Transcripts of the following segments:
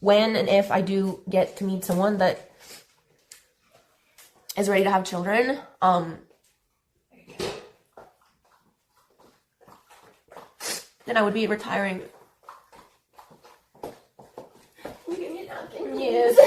when and if I do get to meet someone that is ready to have children, then I would be retiring. Give me a napkin. Yes.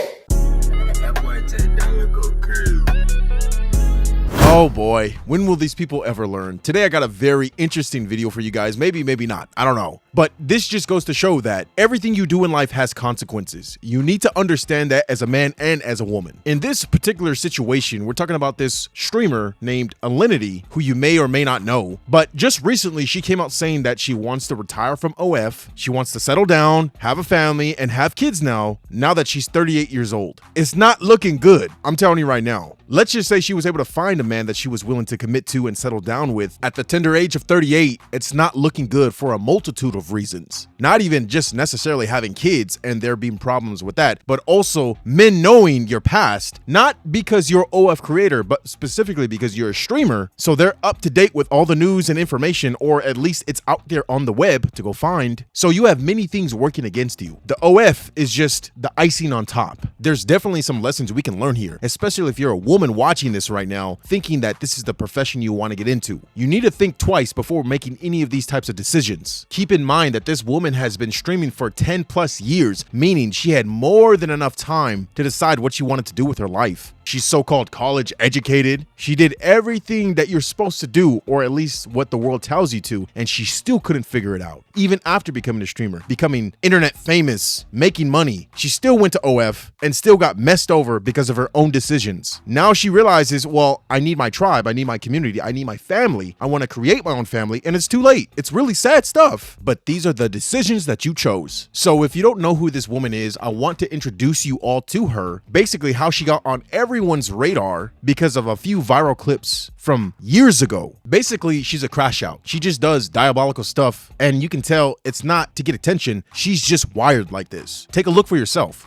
Oh boy, when will these people ever learn? Today I got a very interesting video for you guys. Maybe not. I don't know. But this just goes to show that everything you do in life has consequences. You need to understand that as a man and as a woman. In this particular situation, we're talking about this streamer named Alinity, who you may or may not know. But just recently, she came out saying that she wants to retire from OF. She wants to settle down, have a family, and have kids now that she's 38 years old. It's not looking good. I'm telling you right now. Let's just say she was able to find a man that she was willing to commit to and settle down with at the tender age of 38. It's not looking good for a multitude of reasons. Not even just necessarily having kids and there being problems with that, but also men knowing your past, not because you're OF creator, but specifically because you're a streamer. So they're up to date with all the news and information, or at least it's out there on the web to go find. So you have many things working against you. The OF is just the icing on top. There's definitely some lessons we can learn here, especially if you're a woman watching this right now, thinking that this is the profession you want to get into. You need to think twice before making any of these types of decisions. Keep in mind that this woman has been streaming for 10 plus years, meaning she had more than enough time to decide what she wanted to do with her life. She's so-called college educated. She did everything that you're supposed to do, or at least what the world tells you to, and she still couldn't figure it out. Even after becoming a streamer, becoming internet famous, making money, she still went to OF and still got messed over because of her own decisions. Now she realizes, well, I need my tribe, I need my community, I need my family. I want to create my own family, and it's too late. It's really sad stuff, but these are the decisions that you chose. So if you don't know who this woman is, I want to introduce you all to her. Basically how she got on everyone's radar because of a few viral clips from years ago. Basically, she's a crash out. She just does diabolical stuff, and you can tell it's not to get attention. She's just wired like this. Take a look for yourself.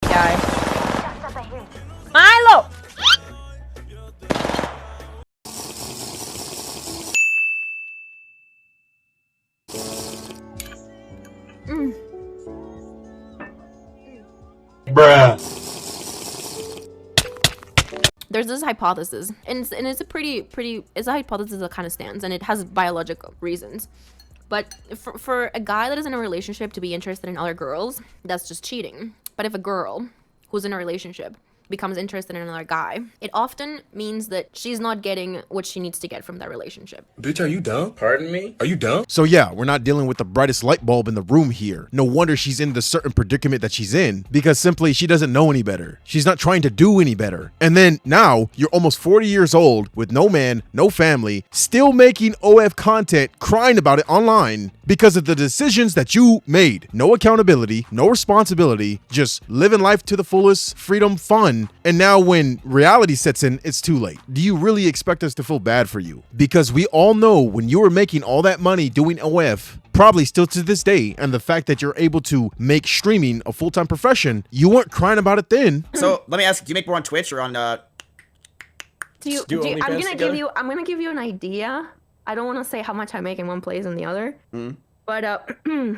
Guy. Milo! Bruh. There's this hypothesis, and it's a pretty it's a hypothesis that kind of stands, and it has biological reasons. But for a guy that is in a relationship to be interested in other girls, that's just cheating. But if a girl who's in a relationship becomes interested in another guy, it often means that she's not getting what she needs to get from that relationship. Bitch, are you dumb? Pardon me? Are you dumb? So yeah, we're not dealing with the brightest light bulb in the room here. No wonder she's in the certain predicament that she's in, because simply she doesn't know any better. She's not trying to do any better. And then now you're almost 40 years old with no man, no family, still making OF content, crying about it online because of the decisions that you made. No accountability, no responsibility, just living life to the fullest, freedom, fun. And now when reality sets in, it's too late. Do you really expect us to feel bad for you? Because we all know when you were making all that money doing OF, probably still to this day, and the fact that you're able to make streaming a full-time profession, you weren't crying about it then. So let me ask, do you make more on Twitch or on I'm gonna give you an idea. I don't want to say how much I make in one place and the other. But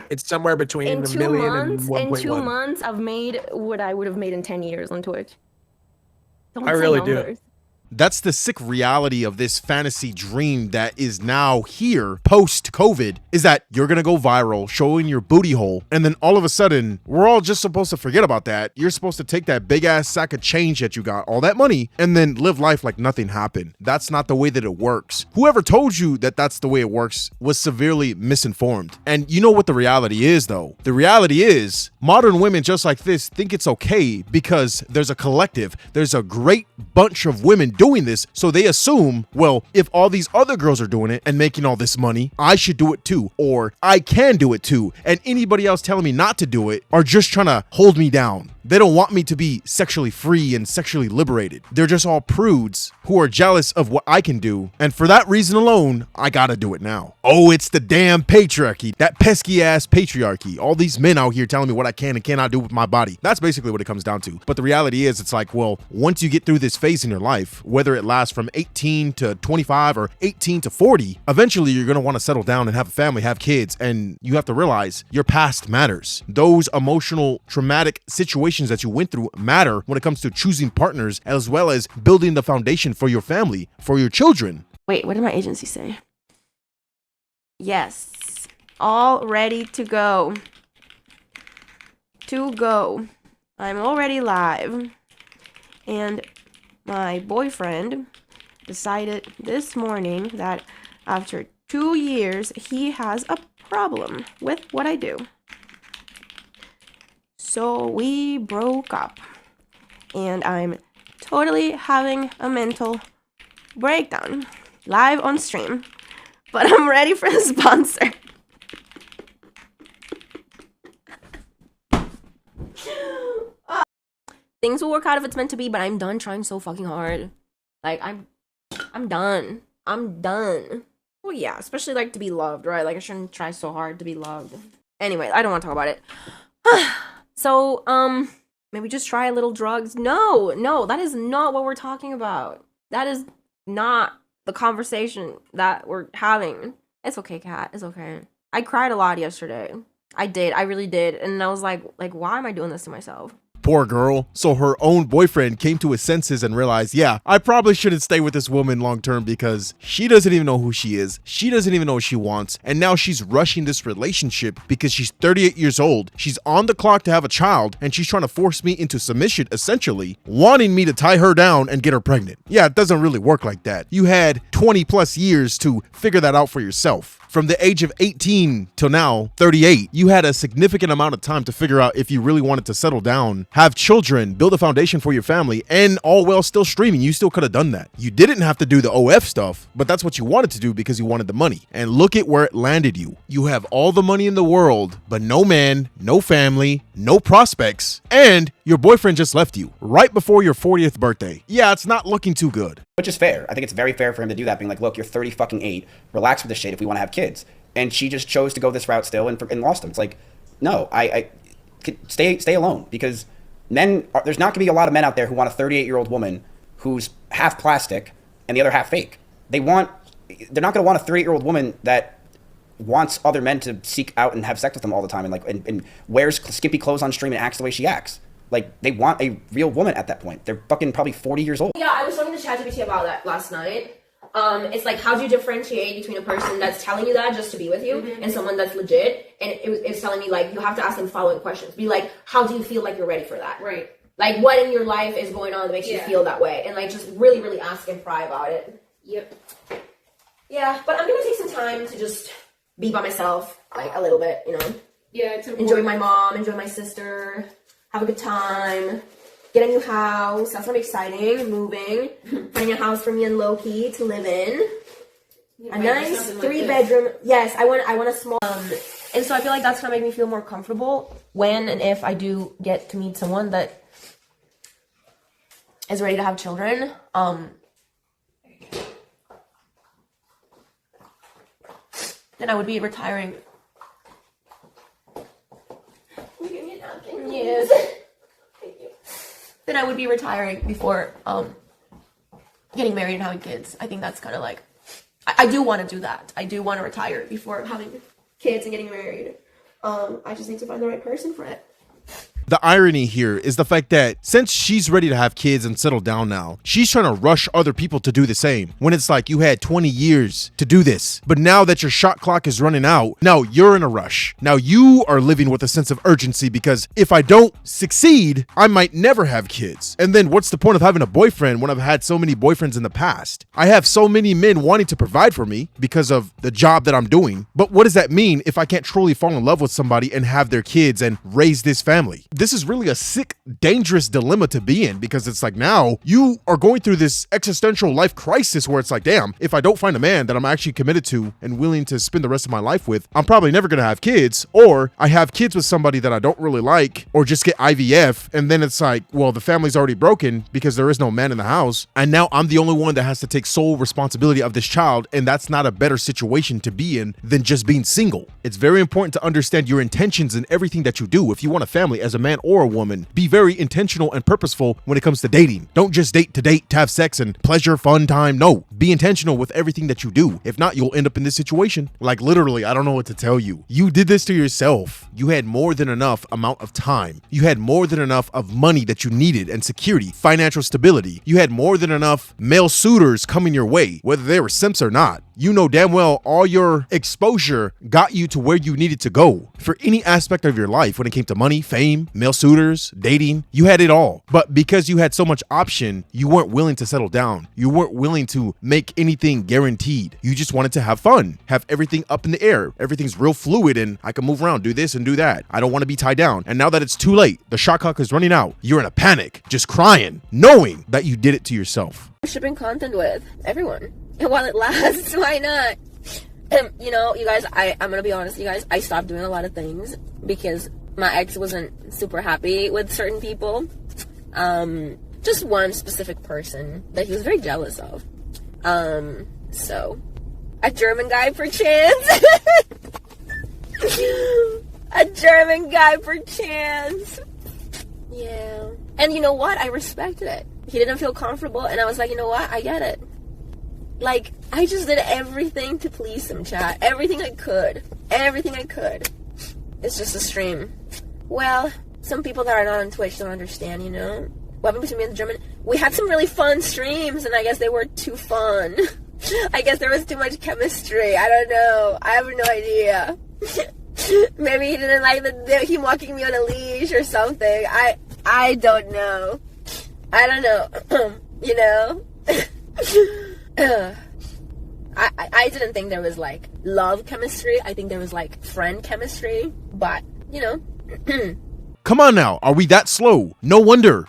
It's somewhere between a million and 1.1. In 2 months, I've made what I would have made in 10 years on Twitch. Don't I say really numbers. do. That's the sick reality of this fantasy dream that is now here post-COVID, is that you're gonna go viral showing your booty hole, and then all of a sudden we're all just supposed to forget about that. You're supposed to take that big ass sack of change that you got, all that money, and then live life like nothing happened. That's not the way that it works. Whoever told you that that's the way it works was severely misinformed. And you know what the reality is though? The reality is modern women just like this think it's okay because there's a collective, there's a great bunch of women doing this, so they assume, well, if all these other girls are doing it and making all this money, I should do it too, or I can do it too, and anybody else telling me not to do it are just trying to hold me down. They don't want me to be sexually free and sexually liberated. They're just all prudes who are jealous of what I can do. And for that reason alone, I gotta do it now. Oh, it's the damn patriarchy. That pesky ass patriarchy. All these men out here telling me what I can and cannot do with my body. That's basically what it comes down to. But the reality is, it's like, well, once you get through this phase in your life, whether it lasts from 18 to 25 or 18 to 40, eventually you're gonna want to settle down and have a family, have kids, and you have to realize your past matters. Those emotional, traumatic situations that you went through matter when it comes to choosing partners, as well as building the foundation for your family, for your children. Wait, what did my agency say? Yes. All ready to go. I'm already live. And my boyfriend decided this morning that after 2 years, he has a problem with what I do. So we broke up. And I'm totally having a mental breakdown live on stream. But I'm ready for the sponsor. Things will work out if it's meant to be, but I'm done trying so fucking hard. Like, I'm done. Well, yeah, especially, like, to be loved, right? Like, I shouldn't try so hard to be loved. Anyway, I don't want to talk about it. So, maybe just try a little drugs. No, that is not what we're talking about. That is not the conversation that we're having. It's okay, Kat. It's okay. I cried a lot yesterday. I did. I really did. And I was like, why am I doing this to myself? Poor girl. So her own boyfriend came to his senses and realized, yeah, I probably shouldn't stay with this woman long term because she doesn't even know who she is. She doesn't even know what she wants. And now she's rushing this relationship because she's 38 years old. She's on the clock to have a child and she's trying to force me into submission, essentially, wanting me to tie her down and get her pregnant. Yeah, it doesn't really work like that. You had 20 plus years to figure that out for yourself. From the age of 18 till now, 38, you had a significant amount of time to figure out if you really wanted to settle down, have children, build a foundation for your family, and all while still streaming. You still could have done that. You didn't have to do the OF stuff, but that's what you wanted to do because you wanted the money. And look at where it landed you. You have all the money in the world, but no man, no family, no prospects, and your boyfriend just left you right before your 40th birthday. Yeah, it's not looking too good. Which is fair. I think it's very fair for him to do that, being like, look, you're 30-fucking-8. Relax with this shit if we want to have kids. And she just chose to go this route still and lost him. It's like, no, I stay alone, because there's not going to be a lot of men out there who want a 38-year-old woman who's half plastic and the other half fake. They're not going to want a 38-year-old woman that wants other men to seek out and have sex with them all the time and wears skimpy clothes on stream and acts the way she acts. Like, they want a real woman at that point. They're fucking probably 40 years old. Yeah, I was talking to ChatGPT about that last night. It's like, how do you differentiate between a person that's telling you that just to be with you and someone that's legit? And it's telling me, like, you have to ask them following questions. Be like, how do you feel like you're ready for that? Right. Like, what in your life is going on that makes you feel that way? And, like, just really, really ask and pry about it. Yep. Yeah, but I'm gonna take some time to just be by myself, like, a little bit, you know? Yeah, it's important. Enjoy my mom, enjoy my sister, have a good time. Get a new house. That's gonna be exciting. Moving. Finding a house for me and Loki to live in. A nice 3-bedroom. Yes, I want a small. And so I feel like that's gonna make me feel more comfortable when and if I do get to meet someone that is ready to have children. Then I would be retiring. Can you give me a napkin? Yes. Then I would be retiring before getting married and having kids. I think that's kind of like, I do want to do that. I do want to retire before having kids and getting married. I just need to find the right person for it. The irony here is the fact that since she's ready to have kids and settle down now, she's trying to rush other people to do the same. When it's like, you had 20 years to do this, but now that your shot clock is running out, now you're in a rush. Now you are living with a sense of urgency because if I don't succeed, I might never have kids. And then what's the point of having a boyfriend when I've had so many boyfriends in the past? I have so many men wanting to provide for me because of the job that I'm doing. But what does that mean if I can't truly fall in love with somebody and have their kids and raise this family? this is really a sick, dangerous dilemma to be in, because it's like now you are going through this existential life crisis where it's like, damn, if I don't find a man that I'm actually committed to and willing to spend the rest of my life with, I'm probably never going to have kids, or I have kids with somebody that I don't really like, or just get IVF. And then it's like, well, the family's already broken because there is no man in the house. And now I'm the only one that has to take sole responsibility of this child. And that's not a better situation to be in than just being single. It's very important to understand your intentions in everything that you do. If you want a family as a man or a woman, be very intentional and purposeful when it comes to dating. Don't just date to have sex and pleasure, fun time. No, be intentional with everything that you do. If not, you'll end up in this situation. Like literally, I don't know what to tell you. You did this to yourself. You had more than enough amount of time. You had more than enough of money that you needed and security, financial stability. You had more than enough male suitors coming your way, whether they were simps or not. You know damn well all your exposure got you to where you needed to go for any aspect of your life. When it came to money, fame, male suitors, dating, you had it all. But because you had so much option, you weren't willing to settle down. You weren't willing to make anything guaranteed. You just wanted to have fun, have everything up in the air. Everything's real fluid and I can move around, do this and do that. I don't want to be tied down. And now that it's too late, the shot clock is running out, you're in a panic, just crying, knowing that you did it to yourself. Shipping content with everyone. And while it lasts, why not? You know, you guys, I'm gonna be honest, you guys, I stopped doing a lot of things because my ex wasn't super happy with certain people. Just one specific person that he was very jealous of. So, a German guy per chance. A German guy per chance. Yeah. And you know what? I respected it. He didn't feel comfortable, and I was like, you know what? I get it. Like, I just did everything to please him, chat. Everything I could. Everything I could. It's just a stream. Well, some people that are not on Twitch don't understand, you know? What happened between me and the German? We had some really fun streams, and I guess they were too fun. I guess there was too much chemistry. I don't know. I have no idea. Maybe he didn't like him walking me on a leash or something. I don't know. I don't know. You know? I didn't think there was like love chemistry. I think there was like friend chemistry. But, you know. Come on now, are we that slow? No wonder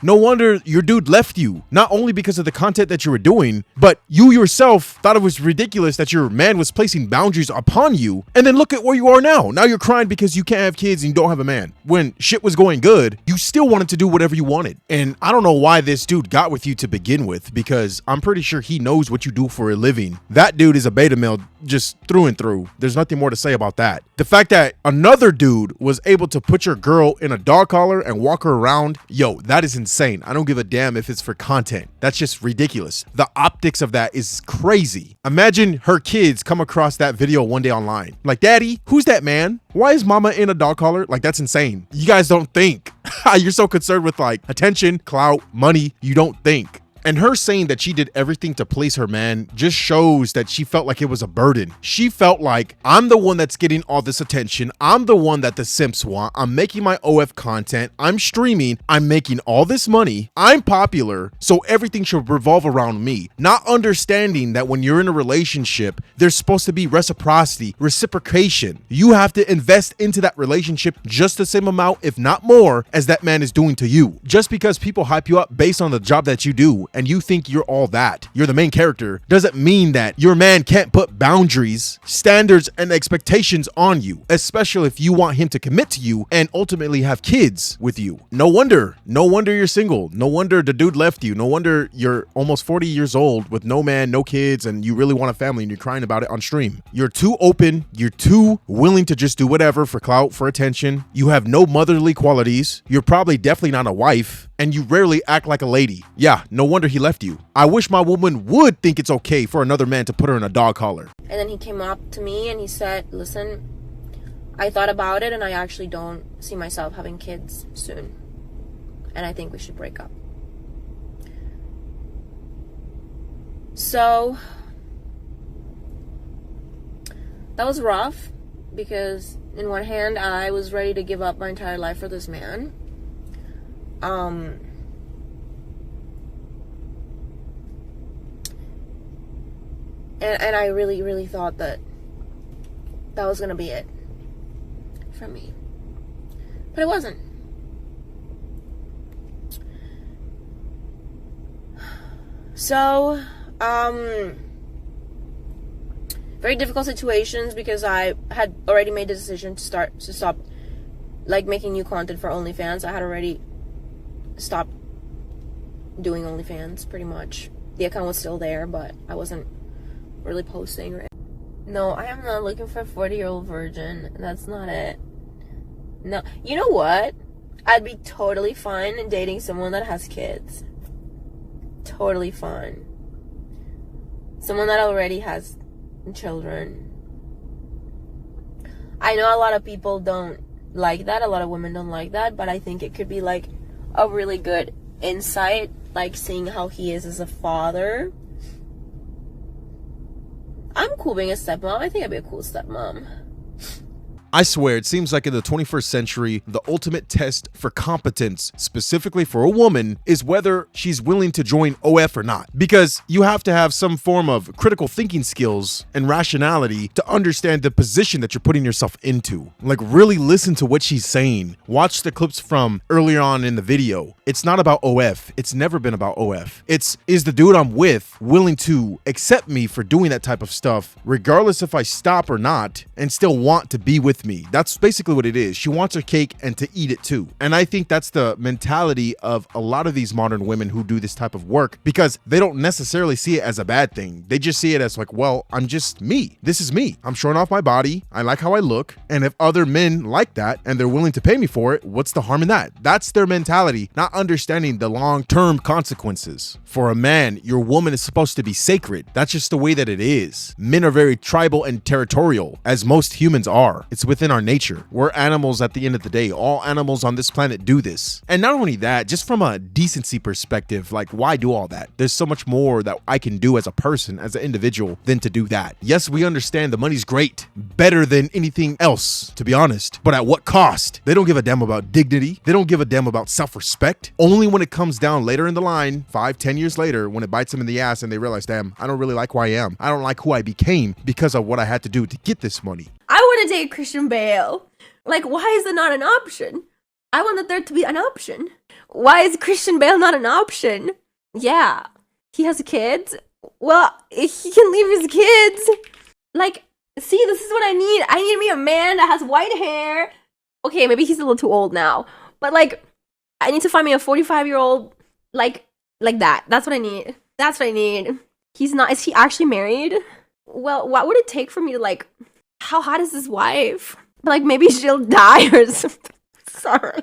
your dude left you. Not only because of the content that you were doing, but you yourself thought it was ridiculous that your man was placing boundaries upon you. And then look at where you are now. Now you're crying because you can't have kids and you don't have a man. When shit was going good, you still wanted to do whatever you wanted. And I don't know why this dude got with you to begin with, because I'm pretty sure he knows what you do for a living. That dude is a beta male just through and through. There's nothing more to say about that. The fact that another dude was able to put your girl in a dog collar and walk her around, yo, that is insane. I don't give a damn if it's for content. That's just ridiculous. The optics of that is crazy. Imagine her kids come across that video one day online. Like, daddy, who's that man? Why is mama in a dog collar? Like, that's insane. You guys don't think. You're so concerned with like attention, clout, money. You don't think. And her saying that she did everything to please her man just shows that she felt like it was a burden. She felt like, I'm the one that's getting all this attention. I'm the one that the simps want. I'm making my OF content. I'm streaming. I'm making all this money. I'm popular. So everything should revolve around me. Not understanding that when you're in a relationship, there's supposed to be reciprocity, reciprocation. You have to invest into that relationship just the same amount, if not more, as that man is doing to you. Just because people hype you up based on the job that you do, and you think you're all that, you're the main character, doesn't mean that your man can't put boundaries, standards, and expectations on you, especially if you want him to commit to you and ultimately have kids with you. No wonder you're single. No wonder the dude left you. No wonder you're almost 40 years old with no man, no kids, and you really want a family and you're crying about it on stream. You're too open. You're too willing to just do whatever for clout, for attention. You have no motherly qualities. You're probably definitely not a wife, and you rarely act like a lady. Yeah, no wonder he left you. I wish my woman would think it's okay for another man to put her in a dog collar. And then he came up to me and he said, listen, I thought about it and I actually don't see myself having kids soon. And I think we should break up. So that was rough because in one hand I was ready to give up my entire life for this man. And I really, really thought that was gonna be it for me. But it wasn't. So, very difficult situations because I had already made the decision to stop like making new content for OnlyFans. I had already stopped doing OnlyFans pretty much. The account was still there, but I wasn't really posting. No, I am not looking for a 40-year-old virgin. That's not it. No, you know what? I'd be totally fine dating someone that has kids. Totally fine. Someone that already has children. I know a lot of people don't like that. A lot of women don't like that, but I think it could be like a really good insight, like seeing how he is as a father. I'm cool being a stepmom. I think I'd be a cool stepmom. I swear, it seems like in the 21st century, the ultimate test for competence, specifically for a woman, is whether she's willing to join OF or not. Because you have to have some form of critical thinking skills and rationality to understand the position that you're putting yourself into. Like, really listen to what she's saying. Watch the clips from earlier on in the video. It's not about OF. It's never been about OF. Is the dude I'm with willing to accept me for doing that type of stuff, regardless if I stop or not, and still want to be with me? That's basically what it is. She wants her cake and to eat it too. And I think that's the mentality of a lot of these modern women who do this type of work, because they don't necessarily see it as a bad thing. They just see it as like, well, I'm just me. This is me. I'm showing off my body. I like how I look. And if other men like that and they're willing to pay me for it, what's the harm in that? That's their mentality, not understanding the long-term consequences. For a man, your woman is supposed to be sacred. That's just the way that it is. Men are very tribal and territorial, as most humans are. It's within our nature. We're animals at the end of the day. All animals on this planet do this. And not only that, just from a decency perspective, like, why do all that? There's so much more that I can do as a person, as an individual, than to do that. Yes, we understand the money's great, better than anything else, to be honest, but at what cost? They don't give a damn about dignity. They don't give a damn about self-respect. Only when it comes down later in the line, 5-10 years later, when it bites them in the ass and they realize, damn, I don't really like who I am. I don't like who I became because of what I had to do to get this money. I want to date Christian Bale. Like, why is it not an option? I wanted there to be an option. Why is Christian Bale not an option? Yeah, he has kids. Well, he can leave his kids. Like, see, this is what I need. I need me a man that has white hair. Okay, maybe he's a little too old now. But, like, I need to find me a 45-year-old, like that. That's what I need. That's what I need. He's not, is he actually married? Well, what would it take for me to, like, how hot is his wife? Like, maybe she'll die or something. Sorry.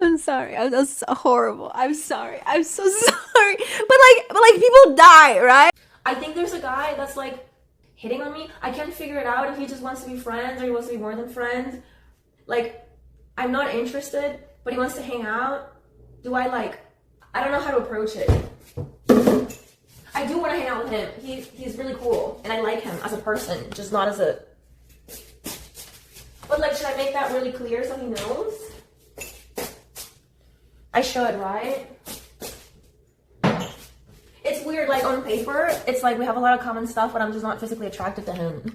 I'm sorry. That's so horrible. I'm sorry. I'm so sorry. But like people die, right? I think there's a guy that's like hitting on me. I can't figure it out if he just wants to be friends or he wants to be more than friends. Like, I'm not interested, but he wants to hang out. I don't know how to approach it. I do want to hang out with him. He's really cool, and I like him as a person, just not as a... But, like, should I make that really clear so he knows? I should, right? It's weird, like, on paper, it's like we have a lot of common stuff, but I'm just not physically attracted to him.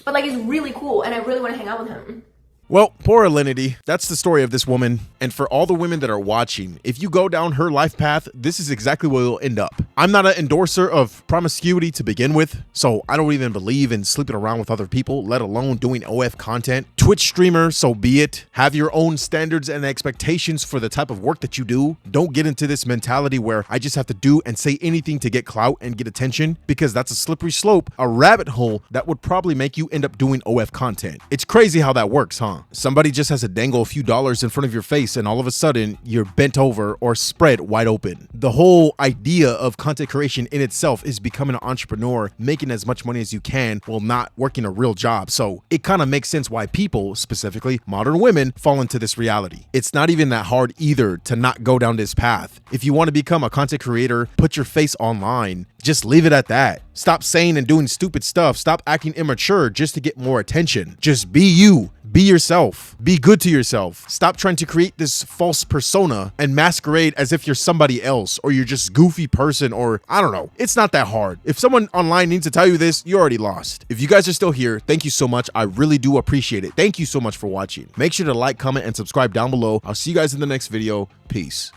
But, like, he's really cool, and I really want to hang out with him. Well, poor Alinity. That's the story of this woman. And for all the women that are watching, if you go down her life path, this is exactly where you'll end up. I'm not an endorser of promiscuity to begin with, so I don't even believe in sleeping around with other people, let alone doing OF content. Twitch streamer, so be it. Have your own standards and expectations for the type of work that you do. Don't get into this mentality where I just have to do and say anything to get clout and get attention, because that's a slippery slope, a rabbit hole that would probably make you end up doing OF content. It's crazy how that works, huh? Somebody just has to dangle a few dollars in front of your face and all of a sudden you're bent over or spread wide open. The whole idea of content creation in itself is becoming an entrepreneur, making as much money as you can while not working a real job. So it kind of makes sense why people, specifically modern women, fall into this reality. It's not even that hard either to not go down this path. If you want to become a content creator, put your face online. Just leave it at that. Stop saying and doing stupid stuff. Stop acting immature just to get more attention. Just be you. Be yourself. Be good to yourself. Stop trying to create this false persona and masquerade as if you're somebody else or you're just goofy person or I don't know. It's not that hard. If someone online needs to tell you this, you're already lost. If you guys are still here, thank you so much. I really do appreciate it. Thank you so much for watching. Make sure to like, comment, and subscribe down below. I'll see you guys in the next video. Peace.